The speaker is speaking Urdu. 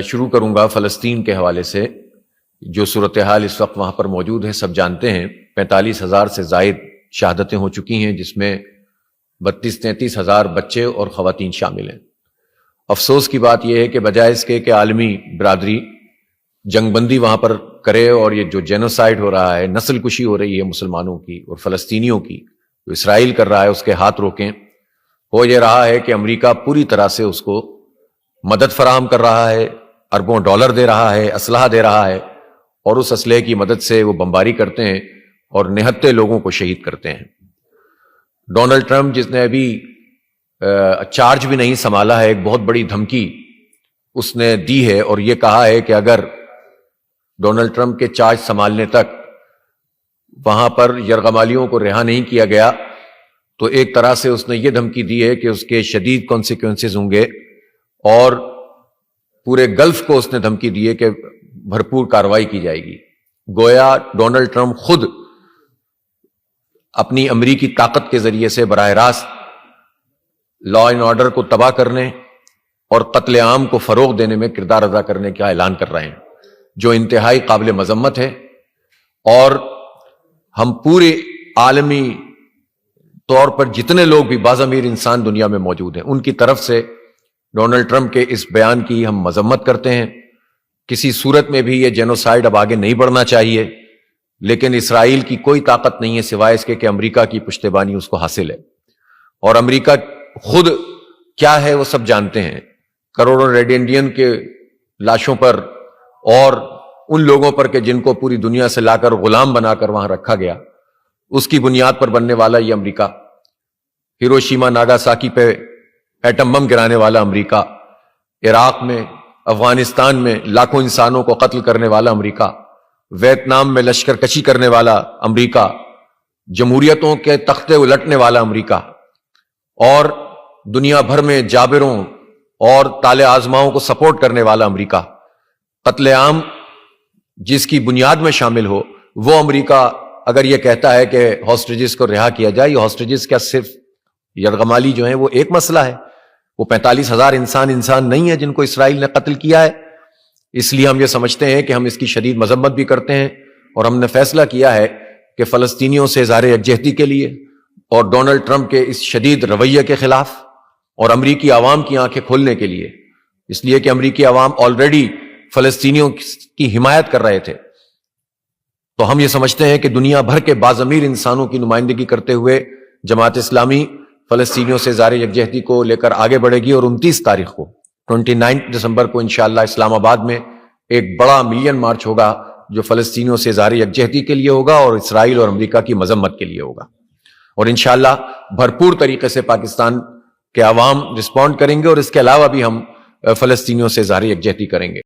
شروع کروں گا فلسطین کے حوالے سے. جو صورتحال اس وقت وہاں پر موجود ہے سب جانتے ہیں. 45,000 سے زائد شہادتیں ہو چکی ہیں، جس میں 32-33 ہزار بچے اور خواتین شامل ہیں. افسوس کی بات یہ ہے کہ بجائے اس کے کہ عالمی برادری جنگ بندی وہاں پر کرے اور یہ جو جینوسائیڈ ہو رہا ہے، نسل کشی ہو رہی ہے مسلمانوں کی اور فلسطینیوں کی، جو اسرائیل کر رہا ہے اس کے ہاتھ روکیں. ہو یہ رہا ہے کہ امریکہ پوری طرح سے اس کو مدد فراہم کر رہا ہے، اربوں ڈالر دے رہا ہے، اسلحہ دے رہا ہے، اور اس اسلحے کی مدد سے وہ بمباری کرتے ہیں اور نہتے لوگوں کو شہید کرتے ہیں. ڈونلڈ ٹرمپ، جس نے ابھی چارج بھی نہیں سنبھالا ہے، ایک بہت بڑی دھمکی اس نے دی ہے اور یہ کہا ہے کہ اگر ڈونلڈ ٹرمپ کے چارج سنبھالنے تک وہاں پر یرغمالیوں کو رہا نہیں کیا گیا تو ایک طرح سے اس نے یہ دھمکی دی ہے کہ اس کے شدید کانسیکوینسز ہوں گے، اور پورے گلف کو اس نے دھمکی دی ہے کہ بھرپور کارروائی کی جائے گی. گویا ڈونلڈ ٹرمپ خود اپنی امریکی طاقت کے ذریعے سے براہ راست لا اینڈ آرڈر کو تباہ کرنے اور قتل عام کو فروغ دینے میں کردار ادا کرنے کا اعلان کر رہے ہیں، جو انتہائی قابل مذمت ہے. اور ہم پورے عالمی طور پر جتنے لوگ بھی باضمیر انسان دنیا میں موجود ہیں ان کی طرف سے ڈونلڈ ٹرمپ کے اس بیان کی ہم مذمت کرتے ہیں. کسی صورت میں بھی یہ جینوسائیڈ اب آگے نہیں بڑھنا چاہیے، لیکن اسرائیل کی کوئی طاقت نہیں ہے سوائے اس کے کہ امریکہ کی پشتیبانی اس کو حاصل ہے. اور امریکہ خود کیا ہے وہ سب جانتے ہیں. کروڑوں ریڈ انڈین کے لاشوں پر اور ان لوگوں پر کہ جن کو پوری دنیا سے لا کر غلام بنا کر وہاں رکھا گیا، اس کی بنیاد پر بننے والا یہ امریکہ. ہیروشیما ناگاساکی پہ ایٹم بم گرانے والا امریکہ، عراق میں، افغانستان میں لاکھوں انسانوں کو قتل کرنے والا امریکہ، ویتنام میں لشکر کشی کرنے والا امریکہ، جمہوریتوں کے تختے الٹنے والا امریکہ، اور دنیا بھر میں جابروں اور طالع آزماؤں کو سپورٹ کرنے والا امریکہ. قتل عام جس کی بنیاد میں شامل ہو وہ امریکہ اگر یہ کہتا ہے کہ ہاسٹیجز کو رہا کیا جائے. یہ ہاسٹیجز کیا صرف یرغمالی جو ہیں وہ ایک مسئلہ ہے؟ وہ 45,000 انسان نہیں ہے جن کو اسرائیل نے قتل کیا ہے. اس لیے ہم یہ سمجھتے ہیں کہ ہم اس کی شدید مذمت بھی کرتے ہیں، اور ہم نے فیصلہ کیا ہے کہ فلسطینیوں سے اظہار یکجہتی کے لیے اور ڈونلڈ ٹرمپ کے اس شدید رویے کے خلاف اور امریکی عوام کی آنکھیں کھولنے کے لیے، اس لیے کہ امریکی عوام آلریڈی فلسطینیوں کی حمایت کر رہے تھے، تو ہم یہ سمجھتے ہیں کہ دنیا بھر کے باضمیر انسانوں کی نمائندگی کرتے ہوئے جماعت اسلامی فلسطینیوں سے اظہار یکجہتی کو لے کر آگے بڑھے گی. اور 29 تاریخ کو 29 دسمبر کو انشاءاللہ اسلام آباد میں ایک بڑا ملین مارچ ہوگا جو فلسطینیوں سے اظہار یکجہتی کے لیے ہوگا اور اسرائیل اور امریکہ کی مذمت کے لیے ہوگا. اور انشاءاللہ بھرپور طریقے سے پاکستان کے عوام رسپونڈ کریں گے، اور اس کے علاوہ بھی ہم فلسطینیوں سے اظہار یکجہتی کریں گے.